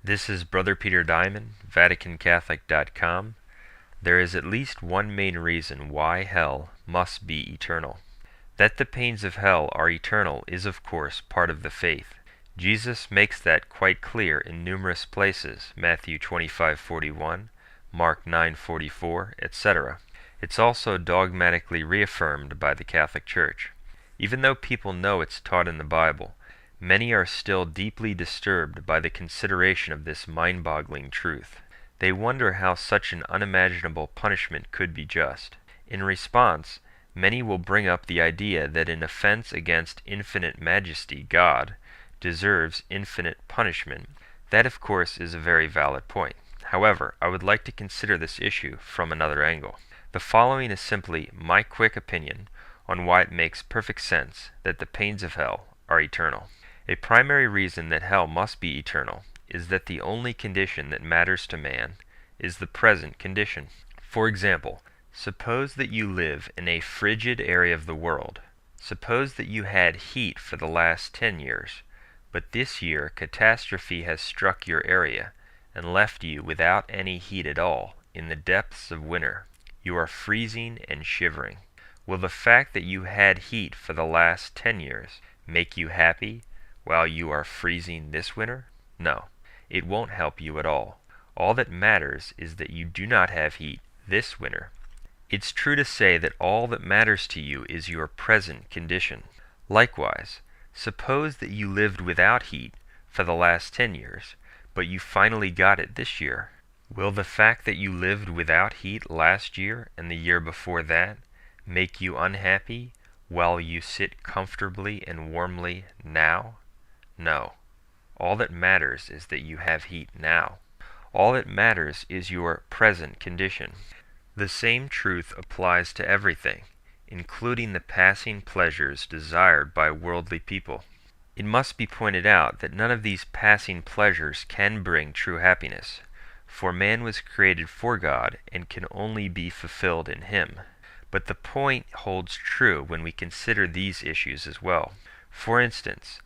This is Brother Peter Diamond, VaticanCatholic.com. There is at least one main reason why hell must be eternal. That the pains of hell are eternal is of course part of the faith. Jesus makes that quite clear in numerous places, Matthew 25:41, Mark 9:44, etc. It's also dogmatically reaffirmed by the Catholic Church. Even though people know it's taught in the Bible, many are still deeply disturbed by the consideration of this mind-boggling truth. They wonder how such an unimaginable punishment could be just. In response, many will bring up the idea that an offense against infinite majesty, God, deserves infinite punishment. That, of course, is a very valid point. However, I would like to consider this issue from another angle. The following is simply my quick opinion on why it makes perfect sense that the pains of hell are eternal. A primary reason that hell must be eternal is that the only condition that matters to man is the present condition. For example, suppose that you live in a frigid area of the world. Suppose that you had heat for the last 10 years, but this year catastrophe has struck your area and left you without any heat at all in the depths of winter. You are freezing and shivering. Will the fact that you had heat for the last 10 years make you happy while you are freezing this winter? No, it won't help you at all. All that matters is that you do not have heat this winter. It's true to say that all that matters to you is your present condition. Likewise, suppose that you lived without heat for the last 10 years, but you finally got it this year. Will the fact that you lived without heat last year and the year before that make you unhappy while you sit comfortably and warmly now? No. All that matters is that you have heat now. All that matters is your present condition. The same truth applies to everything, including the passing pleasures desired by worldly people. It must be pointed out that none of these passing pleasures can bring true happiness, for man was created for God and can only be fulfilled in Him. But the point holds true when we consider these issues as well. For instance,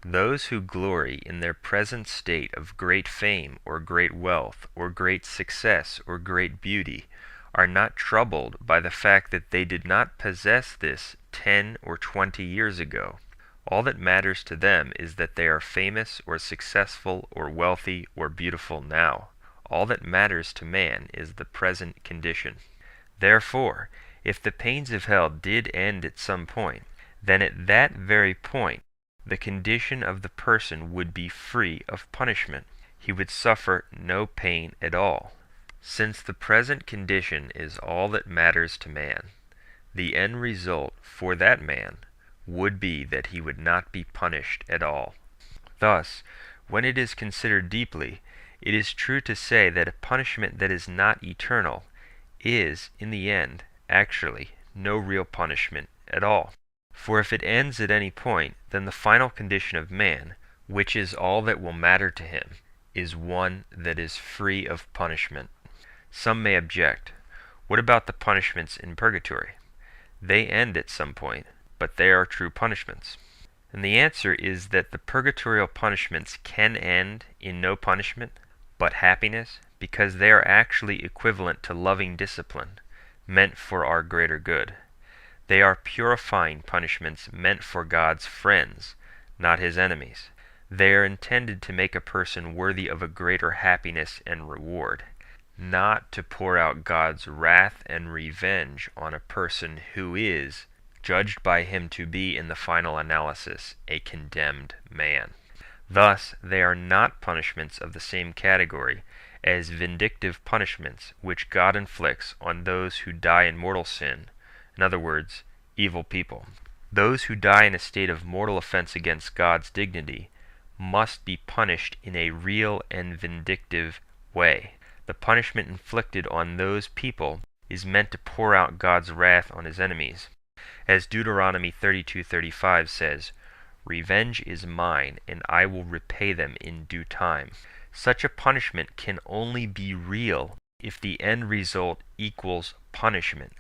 those who glory in their present state of great fame or great wealth or great success or great beauty are not troubled by the fact that they did not possess this 10 or 20 years ago. All that matters to them is that they are famous or successful or wealthy or beautiful now. All that matters to man is the present condition. Therefore, if the pains of hell did end at some point, then at that very point, the condition of the person would be free of punishment. He would suffer no pain at all. Since the present condition is all that matters to man, the end result for that man would be that he would not be punished at all. Thus, when it is considered deeply, it is true to say that a punishment that is not eternal is, in the end, actually no real punishment at all. For if it ends at any point, then the final condition of man, which is all that will matter to him, is one that is free of punishment. Some may object, what about the punishments in purgatory? They end at some point, but they are true punishments. And the answer is that the purgatorial punishments can end in no punishment, but happiness, because they are actually equivalent to loving discipline, meant for our greater good. They are purifying punishments meant for God's friends, not His enemies. They are intended to make a person worthy of a greater happiness and reward, not to pour out God's wrath and revenge on a person who is, judged by Him to be in the final analysis, a condemned man. Thus, they are not punishments of the same category as vindictive punishments which God inflicts on those who die in mortal sin, in other words, evil people. Those who die in a state of mortal offense against God's dignity must be punished in a real and vindictive way. The punishment inflicted on those people is meant to pour out God's wrath on His enemies. As Deuteronomy 32:35 says, "Revenge is mine, and I will repay them in due time." Such a punishment can only be real if the end result equals punishment,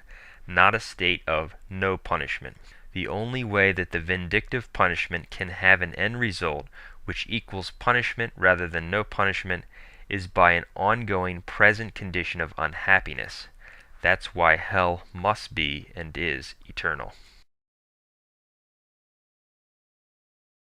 not a state of no punishment. The only way that the vindictive punishment can have an end result which equals punishment rather than no punishment, is by an ongoing present condition of unhappiness. That's why hell must be and is eternal.